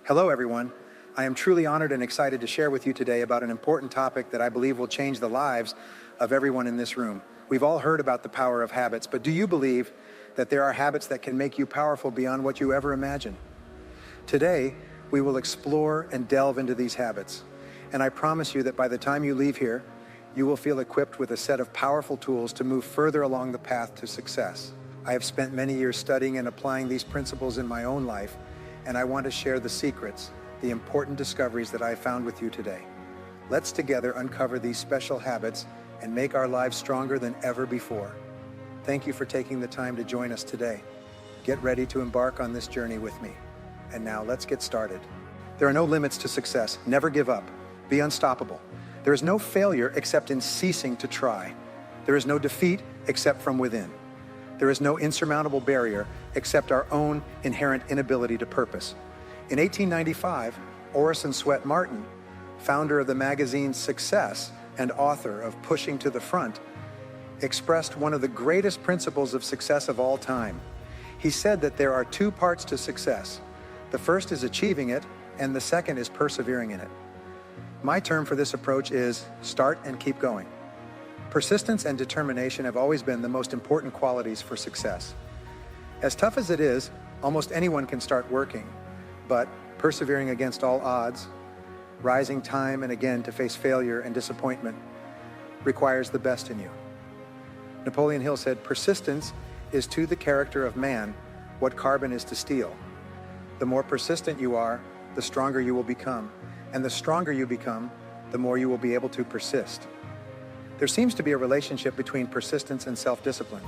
Hello, everyone. I am truly honored and excited to share with you today about an important topic that I believe will change the lives of everyone in this room. We've all heard about the power of habits, but do you believe that there are habits that can make you powerful beyond what you ever imagined? Today, we will explore and delve into these habits, and I promise you that by the time you leave here, you will feel equipped with a set of powerful tools to move further along the path to success. I have spent many years studying and applying these principles in my own life, and I want to share the secrets, the important discoveries that I have found with you today. Let's together uncover these special habits and make our lives stronger than ever before. Thank you for taking the time to join us today. Get ready to embark on this journey with me. And now let's get started. There are no limits to success. Never give up. Be unstoppable. There is no failure except in ceasing to try. There is no defeat except from within. There is no insurmountable barrier except our own inherent inability to purpose. In 1895, Orison Swett Martin, founder of the magazine Success and author of Pushing to the Front, expressed one of the greatest principles of success of all time. He said that there are two parts to success. The first is achieving it, and the second is persevering in it. My term for this approach is start and keep going. Persistence and determination have always been the most important qualities for success. As tough as it is, almost anyone can start working, but persevering against all odds, rising time and again to face failure and disappointment, requires the best in you. Napoleon Hill said, "Persistence is to the character of man what carbon is to steel." The more persistent you are, the stronger you will become, and the stronger you become, the more you will be able to persist. There seems to be a relationship between persistence and self-discipline.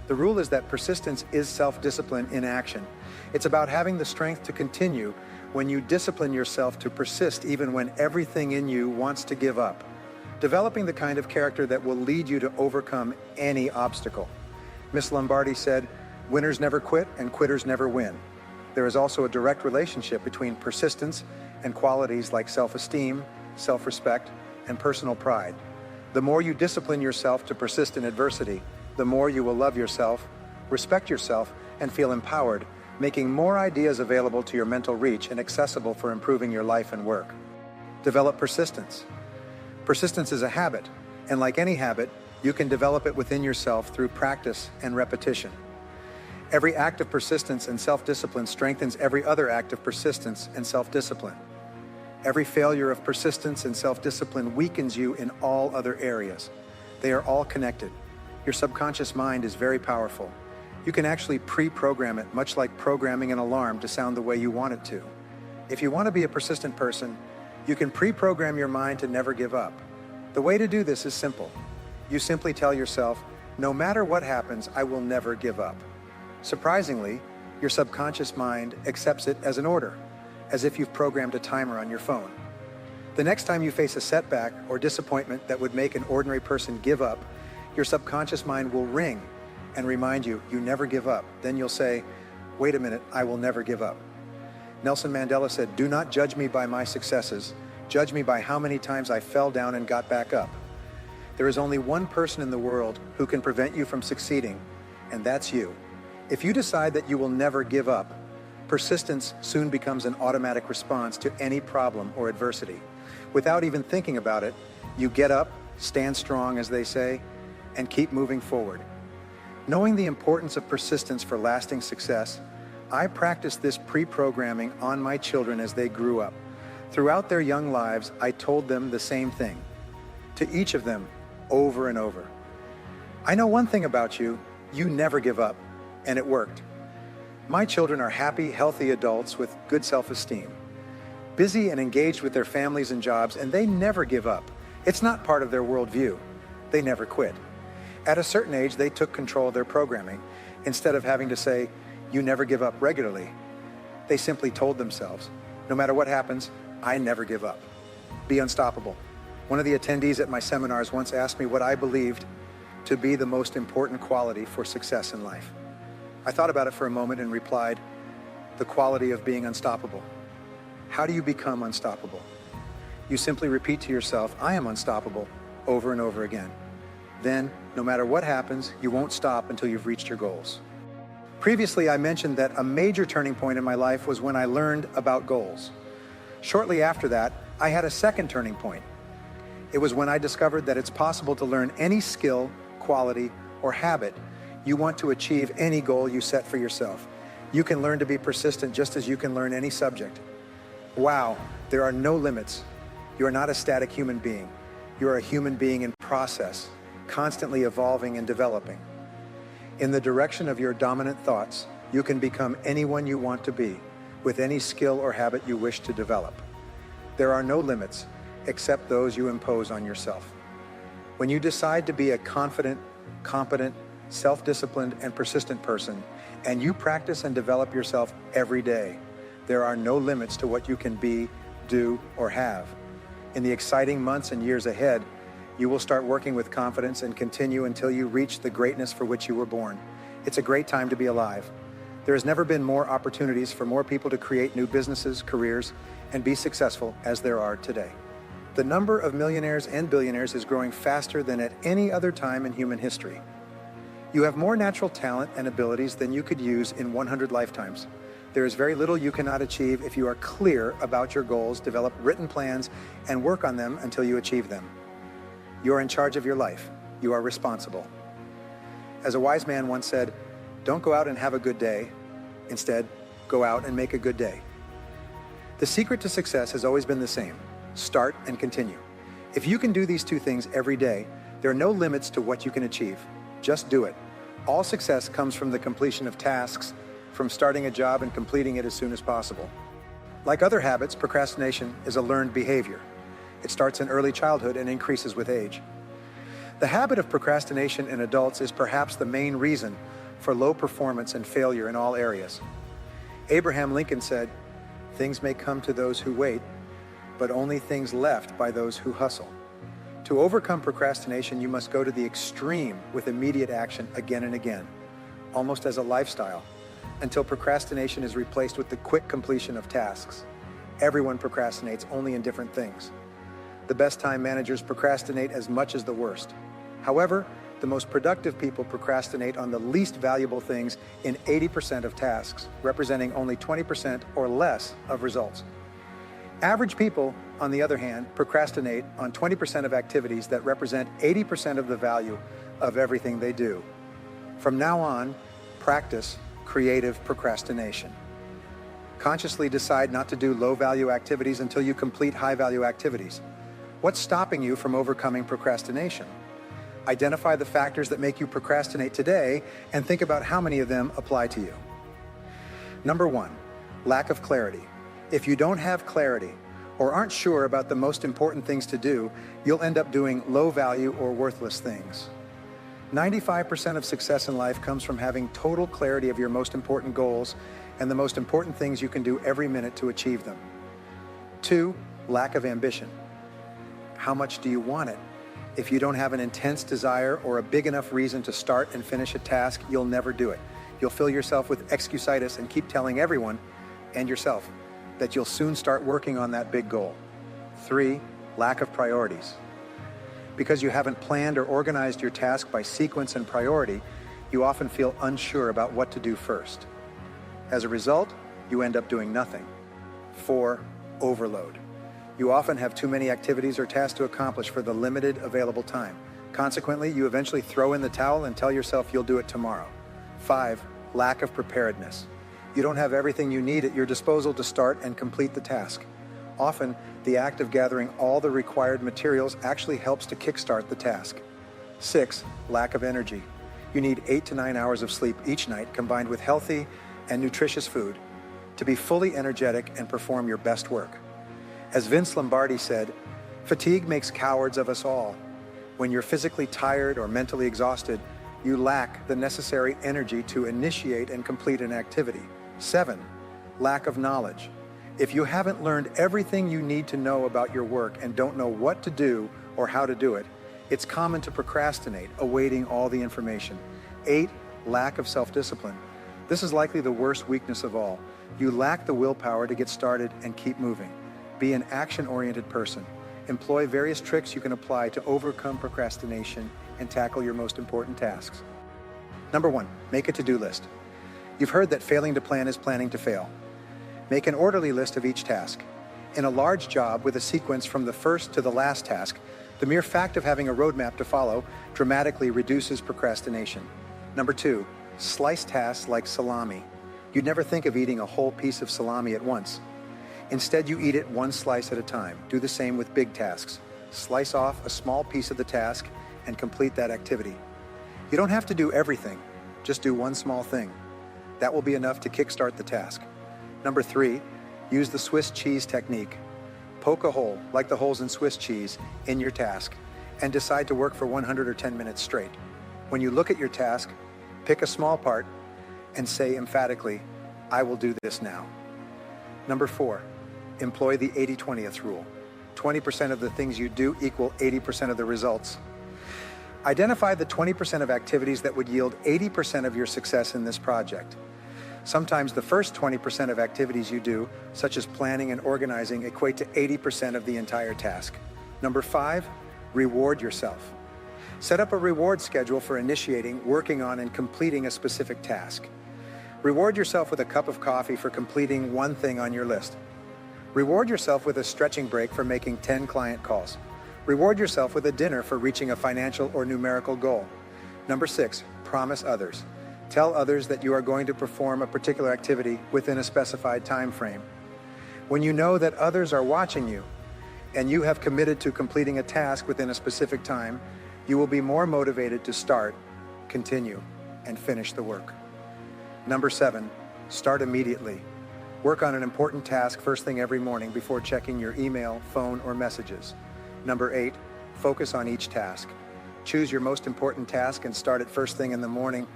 The rule is that persistence is self-discipline in action. It's about having the strength to continue when you discipline yourself to persist even when everything in you wants to give up. Developing the kind of character that will lead you to overcome any obstacle. Miss Lombardi said, "Winners never quit and quitters never win." There is also a direct relationship between persistence and qualities like self-esteem, self-respect, and personal pride. The more you discipline yourself to persist in adversity, the more you will love yourself, respect yourself, and feel empowered, making more ideas available to your mental reach and accessible for improving your life and work. Develop persistence. Persistence is a habit, and like any habit, you can develop it within yourself through practice and repetition. Every act of persistence and self-discipline strengthens every other act of persistence and self-discipline. Every failure of persistence and self-discipline weakens you in all other areas. They are all connected. Your subconscious mind is very powerful. You can actually pre-program it, much like programming an alarm to sound the way you want it to. If you want to be a persistent person, you can pre-program your mind to never give up. The way to do this is simple. You simply tell yourself, no matter what happens, I will never give up. Surprisingly, your subconscious mind accepts it as an order, as if you've programmed a timer on your phone. The next time you face a setback or disappointment that would make an ordinary person give up, your subconscious mind will ring and remind you, you never give up. Then you'll say, wait a minute, I will never give up. Nelson Mandela said, "Do not judge me by my successes. Judge me by how many times I fell down and got back up." There is only one person in the world who can prevent you from succeeding, and that's you. If you decide that you will never give up, persistence soon becomes an automatic response to any problem or adversity. Without even thinking about it, you get up, stand strong, as they say, and keep moving forward. Knowing the importance of persistence for lasting success, I practiced this pre-programming on my children as they grew up. Throughout their young lives, I told them the same thing, to each of them, over and over. I know one thing about you, you never give up, and it worked. My children are happy, healthy adults with good self-esteem, busy and engaged with their families and jobs, and they never give up. It's not part of their worldview. They never quit. At a certain age, they took control of their programming. Instead of having to say, you never give up regularly, they simply told themselves, no matter what happens, I never give up. Be unstoppable. One of the attendees at my seminars once asked me what I believed to be the most important quality for success in life. I thought about it for a moment and replied, the quality of being unstoppable. How do you become unstoppable? You simply repeat to yourself, I am unstoppable, over and over again. Then, no matter what happens, you won't stop until you've reached your goals. Previously, I mentioned that a major turning point in my life was when I learned about goals. Shortly after that, I had a second turning point. It was when I discovered that it's possible to learn any skill, quality, or habit you want to achieve any goal you set for yourself. You can learn to be persistent just as you can learn any subject. Wow, there are no limits. You are not a static human being. You are a human being in process, constantly evolving and developing. In the direction of your dominant thoughts, you can become anyone you want to be, with any skill or habit you wish to develop. There are no limits except those you impose on yourself. When you decide to be a confident, competent, self-disciplined, and persistent person, and you practice and develop yourself every day, there are no limits to what you can be, do, or have. In the exciting months and years ahead, you will start working with confidence and continue until you reach the greatness for which you were born. It's a great time to be alive. There has never been more opportunities for more people to create new businesses, careers, and be successful as there are today. The number of millionaires and billionaires is growing faster than at any other time in human history. You have more natural talent and abilities than you could use in 100 lifetimes. There is very little you cannot achieve if you are clear about your goals, develop written plans, and work on them until you achieve them. You are in charge of your life. You are responsible. As a wise man once said, don't go out and have a good day. Instead, go out and make a good day. The secret to success has always been the same: start and continue. If you can do these two things every day, there are no limits to what you can achieve. Just do it. All success comes from the completion of tasks, from starting a job and completing it as soon as possible. Like other habits, procrastination is a learned behavior. It starts in early childhood and increases with age. The habit of procrastination in adults is perhaps the main reason for low performance and failure in all areas. Abraham Lincoln said, "Things may come to those who wait, but only things left by those who hustle." To overcome procrastination, you must go to the extreme with immediate action again and again, almost as a lifestyle, until procrastination is replaced with the quick completion of tasks. Everyone procrastinates, only in different things. The best time managers procrastinate as much as the worst. However, the most productive people procrastinate on the least valuable things in 80% of tasks, representing only 20% or less of results. Average people, on the other hand, procrastinate on 20% of activities that represent 80% of the value of everything they do. From now on, practice creative procrastination. Consciously decide not to do low-value activities until you complete high-value activities. What's stopping you from overcoming procrastination? Identify the factors that make you procrastinate today and think about how many of them apply to you. Number one, lack of clarity. If you don't have clarity or aren't sure about the most important things to do, you'll end up doing low-value or worthless things. 95% of success in life comes from having total clarity of your most important goals and the most important things you can do every minute to achieve them. Two, lack of ambition. How much do you want it? If you don't have an intense desire or a big enough reason to start and finish a task, you'll never do it. You'll fill yourself with excusitis and keep telling everyone and yourself that you'll soon start working on that big goal. Three, lack of priorities. Because you haven't planned or organized your task by sequence and priority, you often feel unsure about what to do first. As a result, you end up doing nothing. Four, overload. You often have too many activities or tasks to accomplish for the limited available time. Consequently, you eventually throw in the towel and tell yourself you'll do it tomorrow. Five, lack of preparedness. You don't have everything you need at your disposal to start and complete the task. Often, the act of gathering all the required materials actually helps to kickstart the task. Six, lack of energy. You need 8 to 9 hours of sleep each night combined with healthy and nutritious food to be fully energetic and perform your best work. As Vince Lombardi said, fatigue makes cowards of us all. When you're physically tired or mentally exhausted, you lack the necessary energy to initiate and complete an activity. Seven, lack of knowledge. If you haven't learned everything you need to know about your work and don't know what to do or how to do it, it's common to procrastinate, awaiting all the information. Eight, lack of self-discipline. This is likely the worst weakness of all. You lack the willpower to get started and keep moving. Be an action-oriented person. Employ various tricks you can apply to overcome procrastination and tackle your most important tasks. Number one, make a to-do list. You've heard that failing to plan is planning to fail. Make an orderly list of each task. In a large job with a sequence from the first to the last task, the mere fact of having a roadmap to follow dramatically reduces procrastination. Number 2, slice tasks like salami. You'd never think of eating a whole piece of salami at once. Instead, you eat it one slice at a time. Do the same with big tasks. Slice off a small piece of the task and complete that activity. You don't have to do everything, just do one small thing. That will be enough to kickstart the task. Number 3, use the Swiss cheese technique. Poke a hole, like the holes in Swiss cheese, in your task, and decide to work for 110 minutes straight. When you look at your task, pick a small part and say emphatically, I will do this now. Number 4, employ the 80-20th rule. 20% of the things you do equal 80% of the results. Identify the 20% of activities that would yield 80% of your success in this project. Sometimes the first 20% of activities you do, such as planning and organizing, equate to 80% of the entire task. Number 5, reward yourself. Set up a reward schedule for initiating, working on, and completing a specific task. Reward yourself with a cup of coffee for completing one thing on your list. Reward yourself with a stretching break for making 10 client calls. Reward yourself with a dinner for reaching a financial or numerical goal. Number 6, promise others. Tell others that you are going to perform a particular activity within a specified time frame. When you know that others are watching you and you have committed to completing a task within a specific time, you will be more motivated to start, continue, and finish the work. Number 7, start immediately. Work on an important task first thing every morning before checking your email, phone, or messages. Number 8, focus on each task. Choose your most important task and start it first thing in the morning.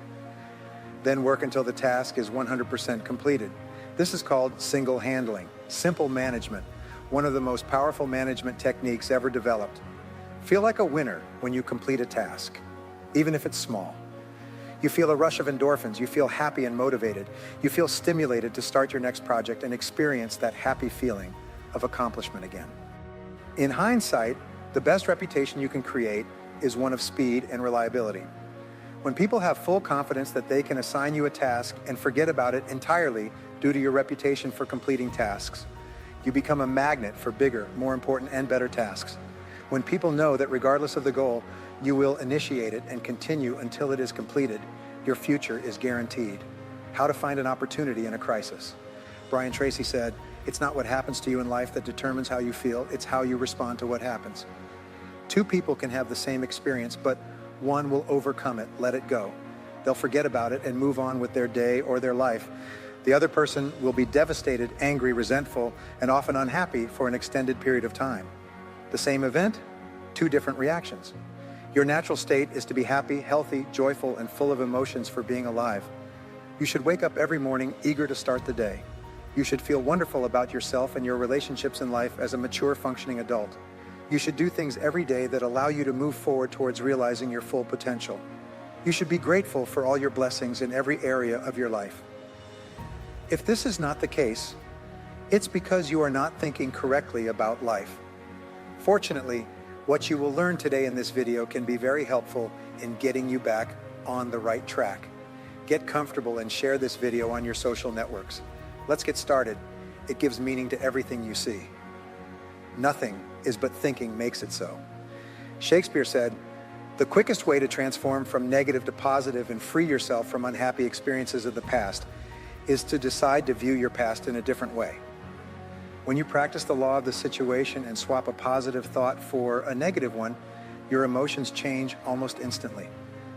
Then work until the task is 100% completed. This is called single handling, simple management, one of the most powerful management techniques ever developed. Feel like a winner when you complete a task, even if it's small. You feel a rush of endorphins, you feel happy and motivated, you feel stimulated to start your next project and experience that happy feeling of accomplishment again. In hindsight, the best reputation you can create is one of speed and reliability. When people have full confidence that they can assign you a task and forget about it entirely due to your reputation for completing tasks, you become a magnet for bigger, more important, and better tasks. When people know that regardless of the goal, you will initiate it and continue until it is completed, your future is guaranteed. How to find an opportunity in a crisis. Brian Tracy said, "It's not what happens to you in life that determines how you feel, it's how you respond to what happens." Two people can have the same experience, but one will overcome it, let it go. They'll forget about it and move on with their day or their life. The other person will be devastated, angry, resentful, and often unhappy for an extended period of time. The same event, two different reactions. Your natural state is to be happy, healthy, joyful, and full of emotions for being alive. You should wake up every morning eager to start the day. You should feel wonderful about yourself and your relationships in life as a mature, functioning adult. You should do things every day that allow you to move forward towards realizing your full potential. You should be grateful for all your blessings in every area of your life. If this is not the case, it's because you are not thinking correctly about life. Fortunately, what you will learn today in this video can be very helpful in getting you back on the right track. Get comfortable and share this video on your social networks. Let's get started. It gives meaning to everything you see. Nothing is but thinking makes it so. Shakespeare said, "The quickest way to transform from negative to positive and free yourself from unhappy experiences of the past is to decide to view your past in a different way." When you practice the law of the situation and swap a positive thought for a negative one, your emotions change almost instantly.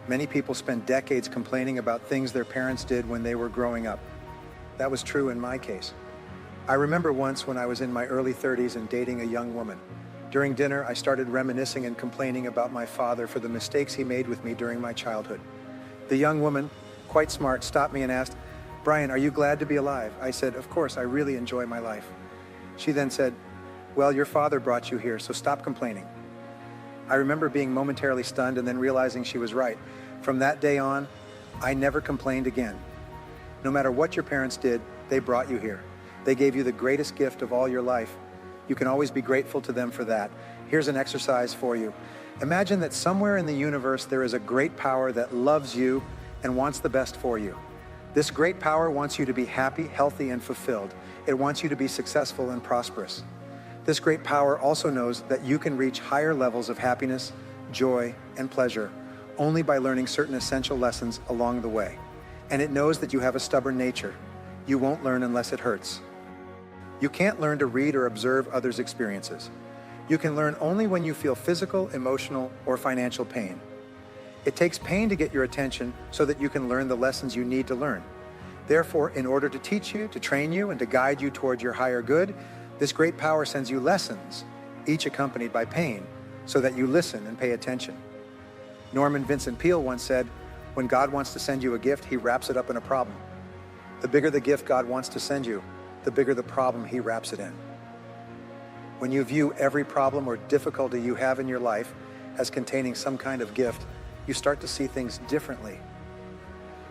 Many people spend decades complaining about things their parents did when they were growing up. That was true in my case. I remember once when I was in my early 30s and dating a young woman. During dinner, I started reminiscing and complaining about my father for the mistakes he made with me during my childhood. The young woman, quite smart, stopped me and asked, "Brian, are you glad to be alive?" I said, "Of course, I really enjoy my life." She then said, "Well, your father brought you here, so stop complaining." I remember being momentarily stunned and then realizing she was right. From that day on, I never complained again. No matter what your parents did, they brought you here. They gave you the greatest gift of all your life. You can always be grateful to them for that. Here's an exercise for you. Imagine that somewhere in the universe there is a great power that loves you and wants the best for you. This great power wants you to be happy, healthy, and fulfilled. It wants you to be successful and prosperous. This great power also knows that you can reach higher levels of happiness, joy, and pleasure only by learning certain essential lessons along the way. And it knows that you have a stubborn nature. You won't learn unless it hurts. You can't learn to read or observe others' experiences. You can learn only when you feel physical, emotional, or financial pain. It takes pain to get your attention so that you can learn the lessons you need to learn. Therefore, in order to teach you, to train you, and to guide you toward your higher good, this great power sends you lessons, each accompanied by pain, so that you listen and pay attention. Norman Vincent Peale once said, "When God wants to send you a gift, he wraps it up in a problem. The bigger the gift God wants to send you, the bigger the problem he wraps it in." When you view every problem or difficulty you have in your life as containing some kind of gift, you start to see things differently.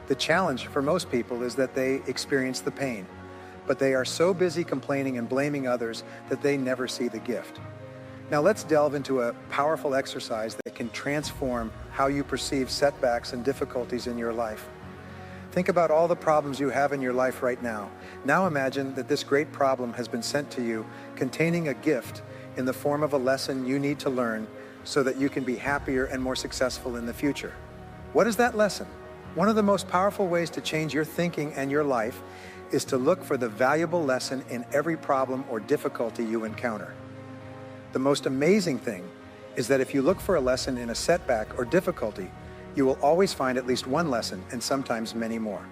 The challenge for most people is that they experience the pain, but they are so busy complaining and blaming others that they never see the gift. Now let's delve into a powerful exercise that can transform how you perceive setbacks and difficulties in your life. Think about all the problems you have in your life right now. Now imagine that this great problem has been sent to you containing a gift in the form of a lesson you need to learn so that you can be happier and more successful in the future. What is that lesson? One of the most powerful ways to change your thinking and your life is to look for the valuable lesson in every problem or difficulty you encounter. The most amazing thing is that if you look for a lesson in a setback or difficulty, you will always find at least one lesson and sometimes many more.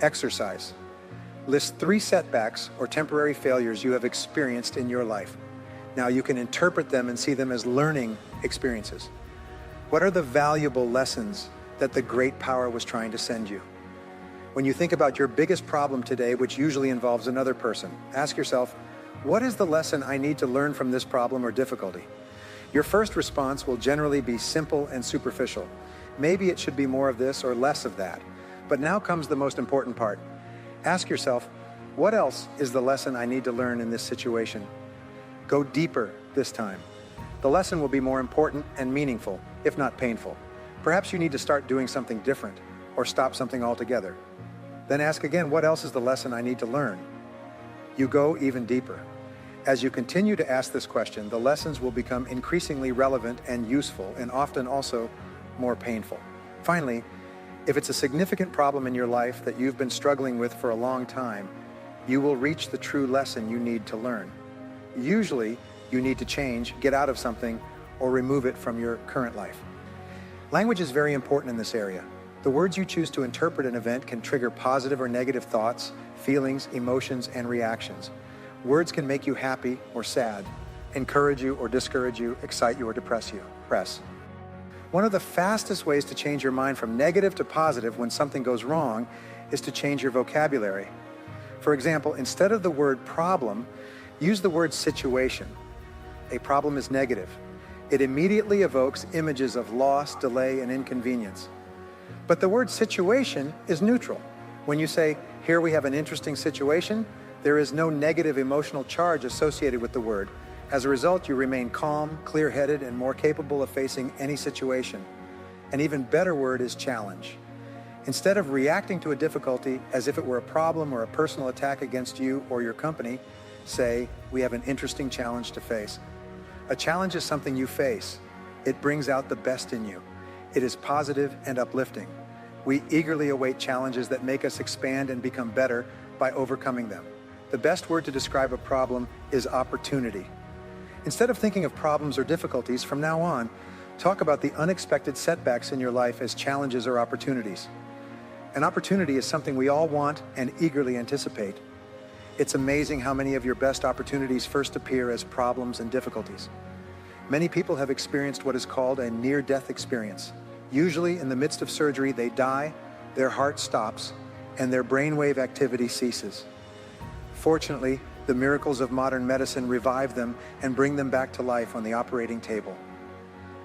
Exercise. List 3 setbacks or temporary failures you have experienced in your life. Now you can interpret them and see them as learning experiences. What are the valuable lessons that the great power was trying to send you? When you think about your biggest problem today, which usually involves another person, ask yourself, what is the lesson I need to learn from this problem or difficulty? Your first response will generally be simple and superficial. Maybe it should be more of this or less of that. But now comes the most important part. Ask yourself, what else is the lesson I need to learn in this situation? Go deeper this time. The lesson will be more important and meaningful, if not painful. Perhaps you need to start doing something different or stop something altogether. Then ask again, what else is the lesson I need to learn? You go even deeper. As you continue to ask this question, the lessons will become increasingly relevant and useful, and often also more painful. Finally, if it's a significant problem in your life that you've been struggling with for a long time, you will reach the true lesson you need to learn. Usually, you need to change, get out of something, or remove it from your current life. Language is very important in this area. The words you choose to interpret an event can trigger positive or negative thoughts, feelings, emotions, and reactions. Words can make you happy or sad, encourage you or discourage you, excite you or depress you. One of the fastest ways to change your mind from negative to positive when something goes wrong is to change your vocabulary. For example, instead of the word problem, use the word situation. A problem is negative. It immediately evokes images of loss, delay, and inconvenience. But the word situation is neutral. When you say, here we have an interesting situation, there is no negative emotional charge associated with the word. As a result, you remain calm, clear-headed, and more capable of facing any situation. An even better word is challenge. Instead of reacting to a difficulty as if it were a problem or a personal attack against you or your company, say, we have an interesting challenge to face. A challenge is something you face. It brings out the best in you. It is positive and uplifting. We eagerly await challenges that make us expand and become better by overcoming them. The best word to describe a problem is opportunity. Instead of thinking of problems or difficulties, from now on, talk about the unexpected setbacks in your life as challenges or opportunities. An opportunity is something we all want and eagerly anticipate. It's amazing how many of your best opportunities first appear as problems and difficulties. Many people have experienced what is called a near-death experience. Usually in the midst of surgery, they die, their heart stops, and their brainwave activity ceases. Fortunately, the miracles of modern medicine revive them and bring them back to life on the operating table.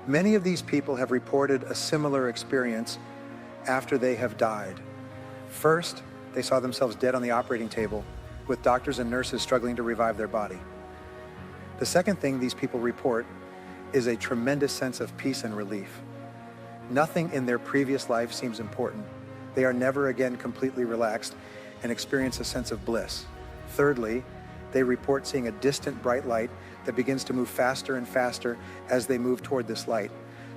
Many of these people have reported a similar experience after they have died. First, they saw themselves dead on the operating table, with doctors and nurses struggling to revive their body. The second thing these people report is a tremendous sense of peace and relief. Nothing in their previous life seems important. They are never again completely relaxed and experience a sense of bliss. Thirdly, they report seeing a distant bright light that begins to move faster and faster as they move toward this light.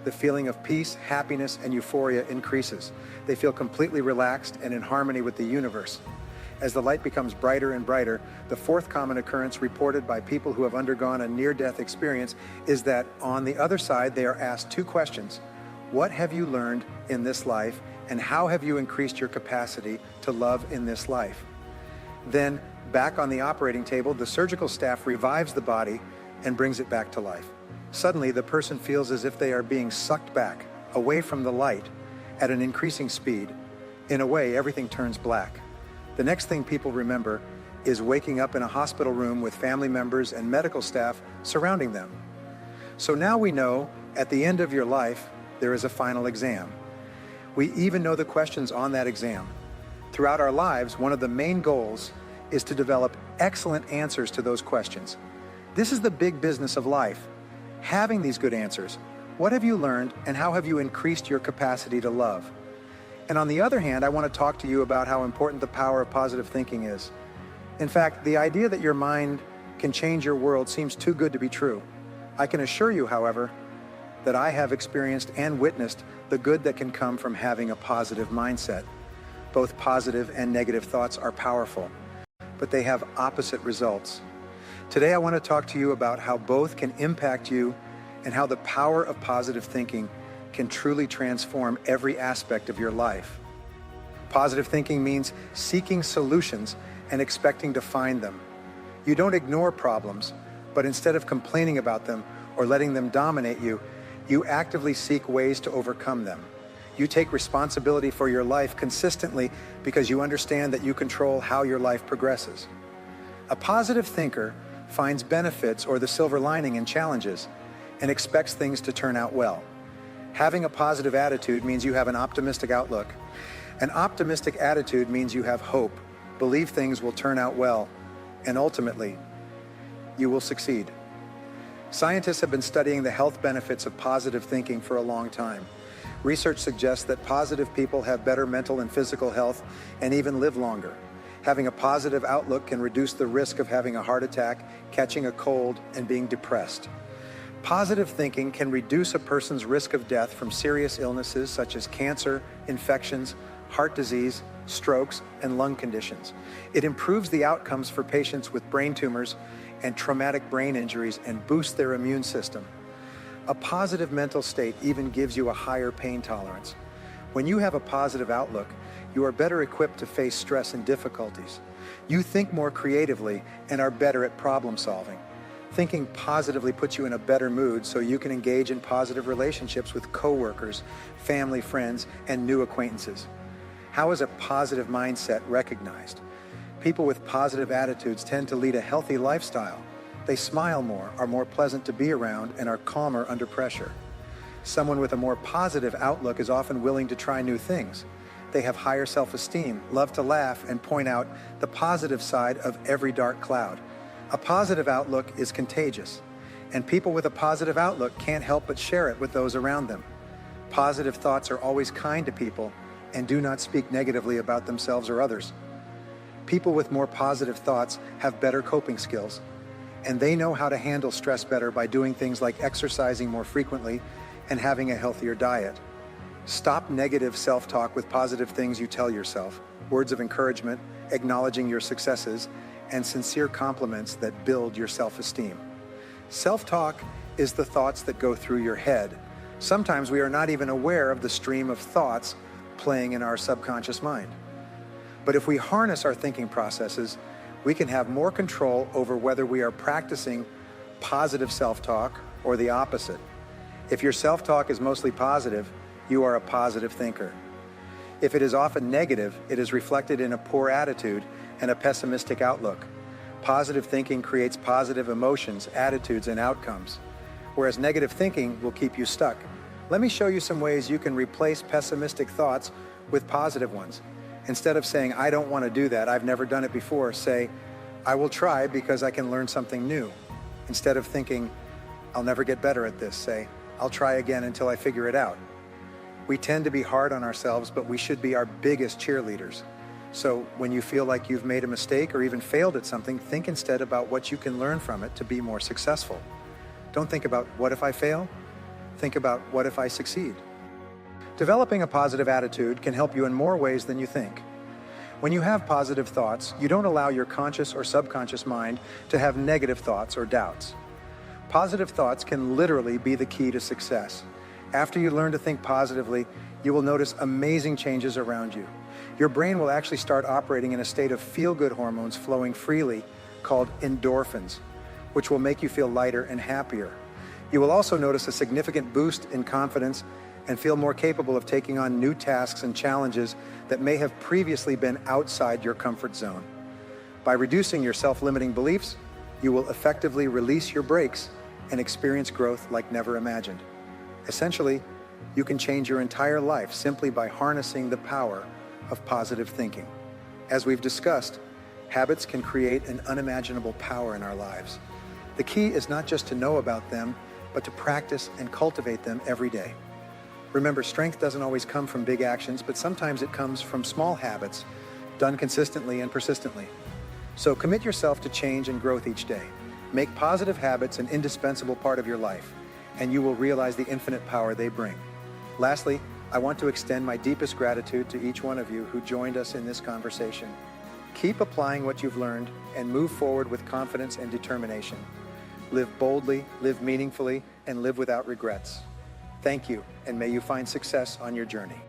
The feeling of peace, happiness, and euphoria increases. They feel completely relaxed and in harmony with the universe. As the light becomes brighter and brighter, the fourth common occurrence reported by people who have undergone a near-death experience is that on the other side, they are asked two questions. What have you learned in this life, and how have you increased your capacity to love in this life? Then, back on the operating table, the surgical staff revives the body and brings it back to life. Suddenly, the person feels as if they are being sucked back, away from the light, at an increasing speed. In a way, everything turns black. The next thing people remember is waking up in a hospital room with family members and medical staff surrounding them. So now we know, at the end of your life, there is a final exam. We even know the questions on that exam. Throughout our lives, one of the main goals is to develop excellent answers to those questions. This is the big business of life. Having these good answers. What have you learned, and how have you increased your capacity to love? And on the other hand, I want to talk to you about how important the power of positive thinking is. In fact, the idea that your mind can change your world seems too good to be true. I can assure you, however, that I have experienced and witnessed the good that can come from having a positive mindset. Both positive and negative thoughts are powerful, but they have opposite results. Today, I want to talk to you about how both can impact you and how the power of positive thinking can truly transform every aspect of your life. Positive thinking means seeking solutions and expecting to find them. You don't ignore problems, but instead of complaining about them or letting them dominate you, you actively seek ways to overcome them. You take responsibility for your life consistently because you understand that you control how your life progresses. A positive thinker finds benefits or the silver lining in challenges and expects things to turn out well. Having a positive attitude means you have an optimistic outlook. An optimistic attitude means you have hope, believe things will turn out well, and ultimately, you will succeed. Scientists have been studying the health benefits of positive thinking for a long time. Research suggests that positive people have better mental and physical health and even live longer. Having a positive outlook can reduce the risk of having a heart attack, catching a cold, and being depressed. Positive thinking can reduce a person's risk of death from serious illnesses such as cancer, infections, heart disease, strokes, and lung conditions. It improves the outcomes for patients with brain tumors and traumatic brain injuries and boosts their immune system. A positive mental state even gives you a higher pain tolerance. When you have a positive outlook, you are better equipped to face stress and difficulties. You think more creatively and are better at problem solving. Thinking positively puts you in a better mood so you can engage in positive relationships with coworkers, family, friends, and new acquaintances. How is a positive mindset recognized? People with positive attitudes tend to lead a healthy lifestyle. They smile more, are more pleasant to be around, and are calmer under pressure. Someone with a more positive outlook is often willing to try new things. They have higher self-esteem, love to laugh, and point out the positive side of every dark cloud. A positive outlook is contagious, and people with a positive outlook can't help but share it with those around them. Positive thoughts are always kind to people and do not speak negatively about themselves or others. People with more positive thoughts have better coping skills, and they know how to handle stress better by doing things like exercising more frequently and having a healthier diet. Stop negative self-talk with positive things you tell yourself, words of encouragement, acknowledging your successes, and sincere compliments that build your self-esteem. Self-talk is the thoughts that go through your head. Sometimes we are not even aware of the stream of thoughts playing in our subconscious mind. But if we harness our thinking processes, we can have more control over whether we are practicing positive self-talk or the opposite. If your self-talk is mostly positive, you are a positive thinker. If it is often negative, it is reflected in a poor attitude and a pessimistic outlook. Positive thinking creates positive emotions, attitudes, and outcomes, whereas negative thinking will keep you stuck. Let me show you some ways you can replace pessimistic thoughts with positive ones. Instead of saying, I don't want to do that, I've never done it before, say, I will try because I can learn something new. Instead of thinking, I'll never get better at this, say, I'll try again until I figure it out. We tend to be hard on ourselves, but we should be our biggest cheerleaders. So when you feel like you've made a mistake or even failed at something, think instead about what you can learn from it to be more successful. Don't think about what if I fail? Think about what if I succeed? Developing a positive attitude can help you in more ways than you think. When you have positive thoughts, you don't allow your conscious or subconscious mind to have negative thoughts or doubts. Positive thoughts can literally be the key to success. After you learn to think positively, you will notice amazing changes around you. Your brain will actually start operating in a state of feel-good hormones flowing freely called endorphins, which will make you feel lighter and happier. You will also notice a significant boost in confidence and feel more capable of taking on new tasks and challenges that may have previously been outside your comfort zone. By reducing your self-limiting beliefs, you will effectively release your brakes and experience growth like never imagined. Essentially, you can change your entire life simply by harnessing the power of positive thinking. As we've discussed, habits can create an unimaginable power in our lives. The key is not just to know about them, but to practice and cultivate them every day. Remember, strength doesn't always come from big actions, but sometimes it comes from small habits done consistently and persistently. So commit yourself to change and growth each day. Make positive habits an indispensable part of your life, and you will realize the infinite power they bring. Lastly, I want to extend my deepest gratitude to each one of you who joined us in this conversation. Keep applying what you've learned and move forward with confidence and determination. Live boldly, live meaningfully, and live without regrets. Thank you, and may you find success on your journey.